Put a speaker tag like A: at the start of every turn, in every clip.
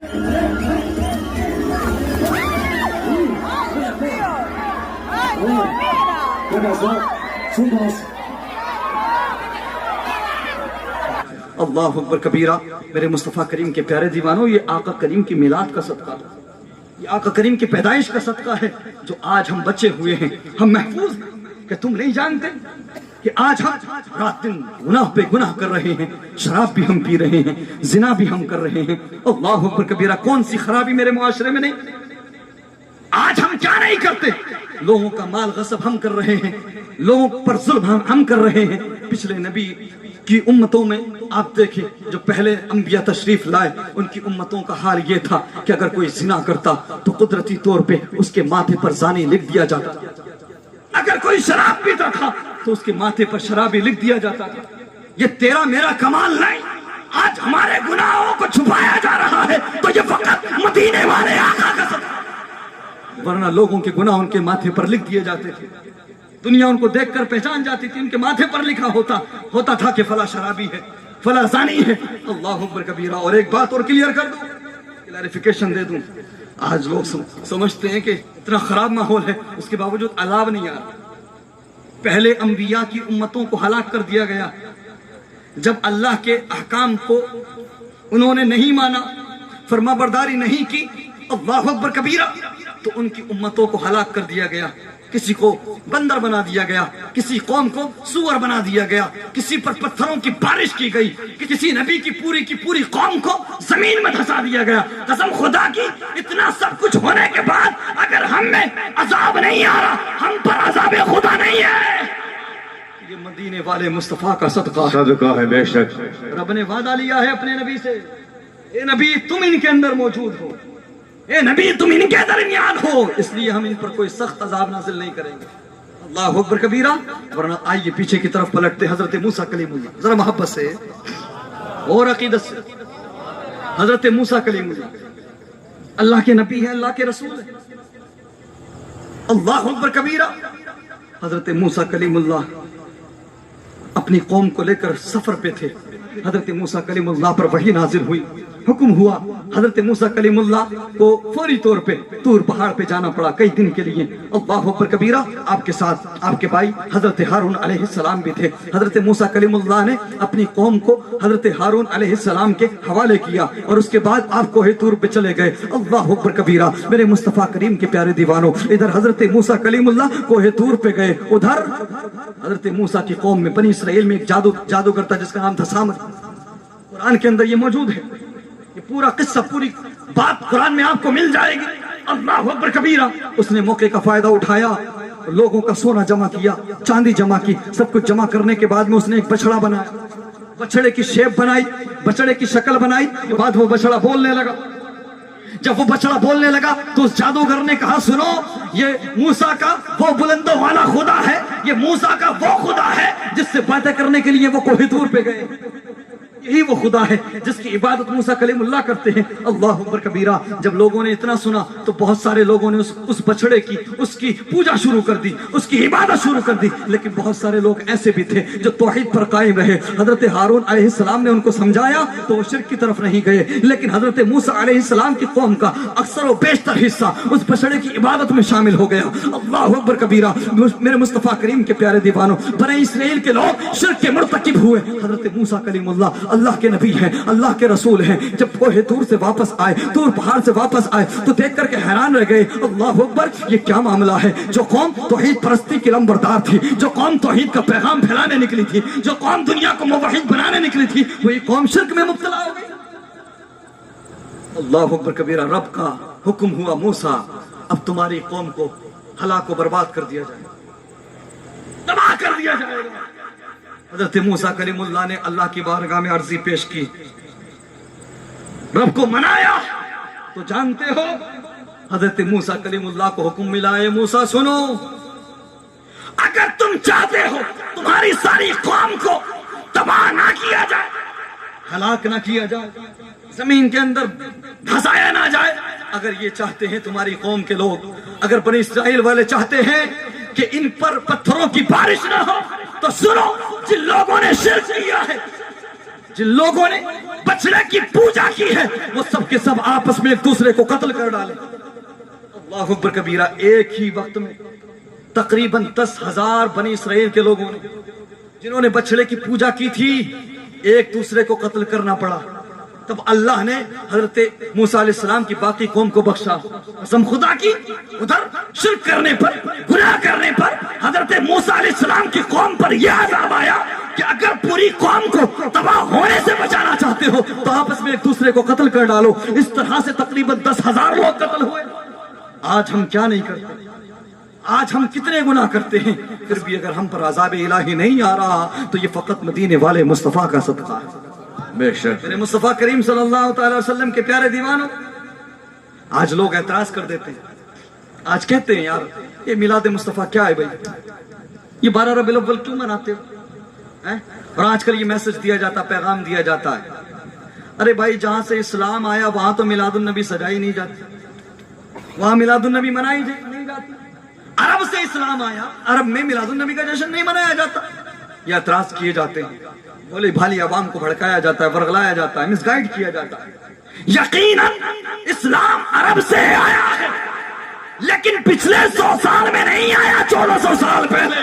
A: اللہ اکبر کبیرہ. میرے مصطفیٰ کریم کے پیارے دیوانوں، یہ آقا کریم کی میلاد کا صدقہ ہے، یہ آقا کریم کی پیدائش کا صدقہ ہے جو آج ہم بچے ہوئے ہیں، ہم محفوظ ہیں. کہ تم نہیں جانتے کہ آج ہم رات دن گناہ پہ گناہ کر رہے ہیں، شراب بھی ہم پی رہے ہیں، زنا بھی ہم کر رہے ہیں. اللہ اکبر کبیرہ. کون سی خرابی میرے معاشرے میں نہیں؟ آج ہم کیا نہیں کرتے؟ لوگوں کا مال غصب ہم کر رہے ہیں، لوگوں پر ظلم ہم کر رہے ہیں. پچھلے نبی کی امتوں میں آپ دیکھیں، جو پہلے انبیاء تشریف لائے ان کی امتوں کا حال یہ تھا کہ اگر کوئی زنا کرتا تو قدرتی طور پہ اس کے ماتھے پر زانی لکھ دیا جاتا، اگر کوئی شراب پیتا تھا تو اس کے ماتھے پر شرابی لکھ دیا جاتا تھا. یہ تیرا میرا کمال نہیں، آج ہمارے گناہوں کو چھپایا جا رہا ہے تو یہ فقط مدینے والے آقا کا صدقہ. ورنہ لوگوں کے گناہ ان کے ماتھے پر لکھ دیے جاتے تھے، دنیا ان کو دیکھ کر پہچان جاتی تھی، ان کے ماتھے پر لکھا ہوتا تھا کہ فلاں شرابی ہے، فلاں زانی ہے. اللہ اکبر کبیرہ. اور ایک بات اور کلیئر کر دوں، کلیریفیکیشن دے دوں. آج لوگ سمجھتے ہیں کہ اتنا خراب ماحول ہے، اس کے باوجود عذاب نہیں آ رہا. پہلے انبیاء کی امتوں کو ہلاک کر دیا گیا، جب اللہ کے احکام کو انہوں نے نہیں مانا، فرما برداری نہیں کی، اللہ اکبر کبیرہ، تو ان کی امتوں کو ہلاک کر دیا گیا. کسی کو بندر بنا دیا گیا، کسی قوم کو سور بنا دیا گیا، کسی پر پتھروں کی بارش کی گئی، کہ کسی نبی کی پوری قوم کو زمین میں دھسا دیا گیا. قسم خدا کی، اتنا سب کچھ ہونے کے بعد اگر ہم میں عذاب نہیں آ رہا، ہم پر عذاب خدا نہیں ہے. یہ مدینے والے مصطفیٰ کا صدقہ
B: ہے. بے شک
A: رب نے وعدہ لیا ہے اپنے نبی سے، اے نبی تم ان کے اندر موجود ہو، اے نبی تم ان کے درمیان ہو، اس لیے ہم ان پر کوئی سخت عذاب نازل نہیں کریں گے. اللہ اکبر کبیرہ. ورنہ آئیے پیچھے کی طرف پلٹتے حضرت موسیٰ کلیم اللہ، ذرا محبت سے اور عقیدت سے. حضرت موسیٰ کلیم اللہ اللہ کے نبی ہے، اللہ کے رسول ہے. اللہ اکبر کبیرہ. حضرت موسیٰ کلیم اللہ اپنی قوم کو لے کر سفر پہ تھے. حضرت موسیٰ کلیم اللہ پر وحی نازل ہوئی، حکم ہوا حضرت موسیٰ کلیم اللہ کو فوری طور پہ طور پہاڑ پہ جانا پڑا کئی دن کے لیے. اللہ اکبر کبیرہ. آپ کے ساتھ آپ کے بھائی حضرت ہارون علیہ السلام بھی تھے. حضرت موسیٰ کلیم اللہ نے اپنی قوم کو حضرت ہارون علیہ السلام کے حوالے کیا اور اس کے بعد آپ کوہ طور پہ چلے گئے. اللہ اکبر کبیرہ. میرے مصطفیٰ کریم کے پیارے دیوانوں، ادھر حضرت موسیٰ کلیم اللہ کوہ طور پہ گئے، ادھر حضرت موسیٰ کی قوم میں بنی اسرائیل میں ایک جادوگر تھا جس کا نام تھا سامر. قرآن کے اندر یہ موجود ہے، یہ پورا قصہ، پوری بات قرآن میں آپ کو مل جائے گی. اللہ اکبر کبیرہ. اس نے موقع کا فائدہ اٹھایا، لوگوں کا سونا جمع کیا، چاندی جمع کی. سب کچھ جمع کرنے کے بعد میں اس نے ایک بچڑا بنایا، بچڑے کی شیپ بنائی، بچڑے کی شکل بنائی. بعد وہ بچڑا بولنے لگا. جب وہ بچڑا بولنے لگا تو اس جادوگر نے کہا، سنو، یہ موسیٰ کا وہ بلندوں والا خدا ہے، یہ موسیٰ کا وہ خدا ہے جس سے باتیں کرنے کے لیے وہ کوہ طور پہ گئے. یہی وہ خدا ہے جس کی عبادت موسیٰ کلیم اللہ کرتے ہیں. اللہ اکبر کبیرہ. جب لوگوں نے اتنا سنا تو بہت سارے لوگوں نے اس بچڑے کی، اس کی پوجا شروع کر دی، اس کی عبادت شروع کر دی. لیکن بہت سارے لوگ ایسے بھی تھے جو توحید پر قائم رہے. حضرت ہارون علیہ السلام نے ان کو سمجھایا تو وہ شرک کی طرف نہیں گئے. لیکن حضرت موسیٰ علیہ السلام کی قوم کا اکثر و بیشتر حصہ اس بچڑے کی عبادت میں شامل ہو گیا. اللہ اکبر کبیرہ. میرے مصطفیٰ کریم کے پیارے دیوانوں، بنی اسرائیل کے لوگ شرک کے مرتکب ہوئے. حضرت موسیٰ کلیم اللہ کے نبی ہیں، اللہ کے رسول ہیں. جب کوہ طور سے واپس آئے، طور پہاڑ سے واپس آئے تو دیکھ کر کے حیران رہ گئے. اللہ اکبر. یہ کیا معاملہ ہے؟ جو قوم توحید پرستی کی لمبردار تھی، جو قوم توحید کا پیغام پھیلانے نکلی تھی، جو قوم دنیا کو موحد بنانے نکلی تھی، وہی قوم شرک میں مبتلا ہو گئی. اللہ اکبر کبیرہ. رب کا حکم ہوا، موسیٰ اب تمہاری قوم کو ہلاک و برباد کر دیا جائے، تباہ کر دیا جائے گا. حضرت موسیٰ کلیم اللہ نے اللہ کی بارگاہ میں عرضی پیش کی، رب کو منایا. تو جانتے ہو حضرت موسیٰ کلیم اللہ کو حکم ملا، اے موسیٰ سنو، اگر تم چاہتے ہو تمہاری ساری قوم کو تباہ نہ کیا جائے، ہلاک نہ کیا جائے، زمین کے اندر دھسایا نہ جائے، اگر یہ چاہتے ہیں تمہاری قوم کے لوگ، اگر بنی اسرائیل والے چاہتے ہیں کہ ان پر پتھروں کی بارش نہ ہو، تو سنو، جن لوگوں نے شرک کیا ہے، جن لوگوں نے बछड़े की पूजा की है वो सब के सब आपस में एक दूसरे को कत्ल कर डाले। अल्लाह अकबर कबीरा। एक ही वक्त में तकरीबन 10,000 बनी इसराइल के लोगों ने जिन्होंने बछड़े की पूजा की थी एक दूसरे को कत्ल करना पड़ा। तब अल्लाह ने हजरत मूसा अलैहिस्सलाम की बाकी कौम को बख्शा। कसम खुदा की उधर शिर्क करने पर गुनाह करने पर हजरत मूसा अलैहिस्सलाम की कौम पर यह अज़ाब आया कि अगर पूरी कौम को तबाह होने से बचाना चाहते हो तो आपस में एक दूसरे को कत्ल कर डालो। इस तरह से तकरीबन 10,000 लोग कत्ल हुए। आज हम क्या नहीं करते, आज हम कितने गुनाह करते हैं, फिर भी अगर हम पर अज़ाब इलाही नहीं आ रहा तो ये फकत मदीने वाले मुस्तफ़ा का सदका है। बेशक मेरे मुस्तफ़ा करीम सल्लल्लाहु अलैहि वसल्लम के प्यारे दीवानों, आज लोग एतराज कर देते हैं। आज कहते हैं यार ये मिलाद मुस्तफ़ा क्या है भाई, ये 12 रबीउल अव्वल क्यों मनाते हो हैं? और आजकल ये मैसेज दिया जाता, पैगाम दिया जाता है। अरे भाई जहां से इस्लाम आया वहां तो मिलादुन नबी सजाई नहीं जाती, वहां मिलादुन नबी मनाई नहीं जाती। अरब से इस्लाम आया, अरब में मिलादुन नबी का जश्न नहीं मनाया जाता। ये एतराज किए जाते हैं, बोले भाली अवाम को भड़काया जाता है, वर्गलाया जाता है, मिसगाइड किया जाता है। यकीनन इस्लाम अरब से आया है लेकिन पिछले 100 साल में नहीं आया, 1400 साल पहले।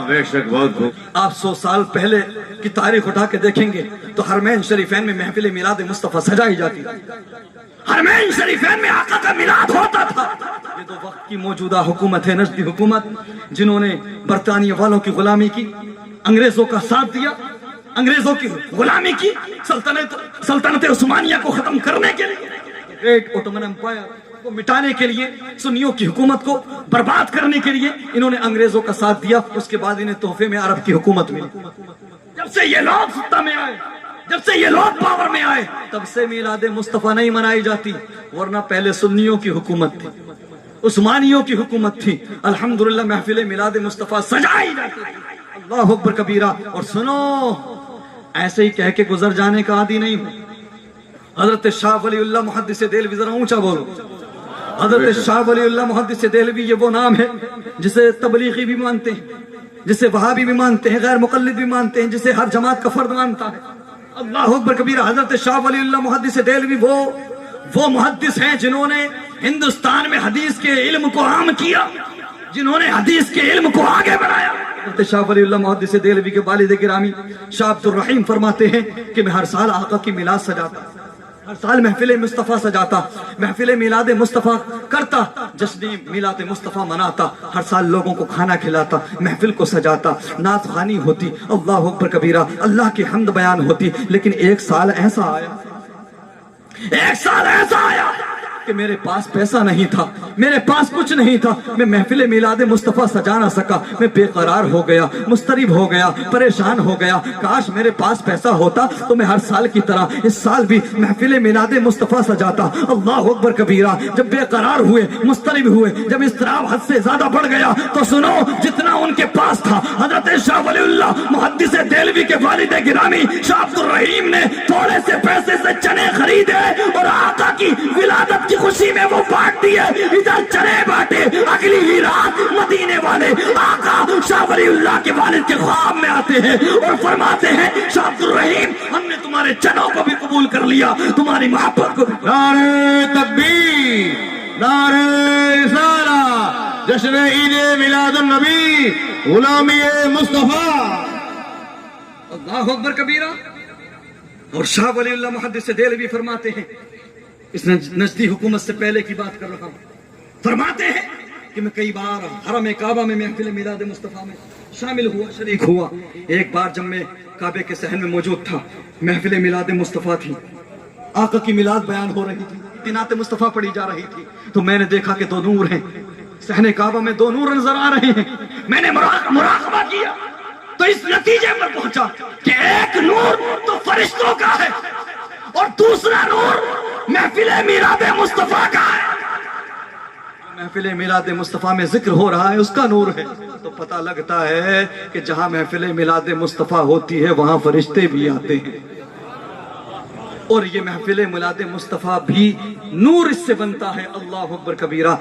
B: बेशक बहुत।
A: आप 100 साल पहले की तारीख उठा के देखेंगे तो हरमैन शरीफैन में महफिल मिलाद मुस्तफ़ा सजाई जाती थी, हरमैन शरीफैन में आका का मिलाद होता था। ये तो वक्त की मौजूदा हुकूमत है, नजदी हुकूमत, जिन्होंने बरतानिया वालों की गुलामी की, अंग्रेजों का साथ दिया, अंग्रेजों की गुलामी की, सल्तनत उस्मानिया को खत्म करने के लिए, ग्रेट ओटोमन एम्पायर को मिटाने के लिए, सुन्नियों की हुकूमत को बर्बाद करने के लिए इन्होंने अंग्रेजों का साथ दिया। उसके बाद इन्हें तोहफे में अरब की हुकूमत मिली। जब से ये लोग सत्ता में आए, जब से ये लोग पावर में आए, तब से मिलाद मुस्तफ़ा नहीं मनाई जाती, वरना पहले सुन्नियों की हुकूमत थी, उस्मानियों की हुकूमत थी। अल्हम्दुलिल्लाह महफिल मिलाद मुस्तफ़ा सजाई जाती थी। अल्लाहु अकबर कबीरा। और सुनो, ऐसे ही कह के गुजर जाने का आदी नहीं हूं। हजरत शाह वलीउल्लाह मुहद्दिस देहलवी, जरा ऊंचा बोलो, हजरत शाह वलीउल्लाह मुहद्दिस देहलवी ये वो नाम है जिसे तबलीगी भी मानते हैं, जिसे वहाबी भी मानते हैं, गैर मुक़ल्लिद भी मानते हैं, जिसे हर जमात का फर्द मानता है। अल्लाहु अकबर कबीरा। हजरत शाह वलीउल्लाह मुहद्दिस देहलवी वो मुहद्दिस हैं जिन्होंने हिंदुस्तान में हदीस के इल्म को आम किया, जिन्होंने हदीस के इल्म को आगे बढ़ाया। हजरत शाह वलीउल्लाह मुहद्दिस देहलवी के वालिद गिरामी शाह अब्दुर रहीम फरमाते हैं कि मैं हर साल आका की मिलाद सजाता, हर साल महफिल मुस्तफ़ा सजाता, महफिल मिलाद मुस्तफ़ा करता, जश्न मिलाद मुस्तफ़ा मनाता, हर साल लोगों को खाना खिलाता, महफिल को सजाता, नात खानी होती, अल्लाह अकबर कबीरा, अल्लाह की हमद बयान होती। लेकिन एक साल ऐसा आया कि मेरे पास पैसा नहीं था, मेरे पास कुछ नहीं था, मैं महफिल मिलाद मुस्तफ़ा सजा ना सका, मैं बेकरार हो गया, मुस्तरिब हो गया, परेशान हो गया। काश मेरे पास पैसा होता तो मैं हर साल की तरह इस साल भी महफिल मिलाद मुस्तफ़ा सजाता। अल्लाह अकबर कबीरा। जब बेकरार हुए, मुस्तरिब हुए, जब इस्तराब हद से ज्यादा बढ़ गया तो सुनो, जितना उनके पास था, हजरत शाह वलीउल्लाह मुहद्दिस देहलवी के वालिद गिरामी शाह अब्दुर रहीम ने थोड़े से पैसे से चने खरीदे और आका की विलादत की खुशी में वो बांट दिए। इधर चने बांटे, अगली ही रात मदीने वाले आका शाह वलीउल्लाह के वालिद के ख्वाब में आते हैं और फरमाते हैं, शाह अब्दुल रहीम, हमने तुम्हारे चनों को भी कबूल कर लिया, तुम्हारी मोहब्बत को भी।
B: नारे तकबीर, नारे रिसाला, जश्न ईद मिलादुन नबी, गुलामी मुस्तफा।
A: अल्लाहु अकबर कबीरा। और शाह वलीउल्लाह मुहद्दिस देहलवी फरमाते हैं, इस नजदी हुकूमत से पहले की बात कर रहा हूं, फरमाते हैं कि मैं कई बार हरम काबा में महफिल मिलाद मुस्तफ़ा में शामिल हुआ, शरीक हुआ। एक बार जब मैं काबे के सहन में मौजूद था, महफिल मिलाद मुस्तफ़ा थी, आका की मिलाद बयान हो रही थी, तिनात मुस्तफ़ा पढ़ी जा रही थी, तो मैंने देखा कि दो नूर हैं, सहन काबा में दो नूर नजर आ रहे हैं। मैंने मुराकबा किया तो इस नतीजे पर पहुंचा कि एक नूर तो फरिश्तों का है और दूसरा नूर महफिल मिलाद मुस्तफ़ा का है। महफिल मिलाद मुस्तफ़ा में जिक्र हो रहा है, उसका नूर है। तो पता लगता है कि जहां महफिल मिलाद मुस्तफ़ा होती है वहां फरिश्ते भी आते हैं, और ये महफिल मिलाद मुस्तफ़ा भी नूर इससे बनता है। अल्लाहु अकबर कबीरा।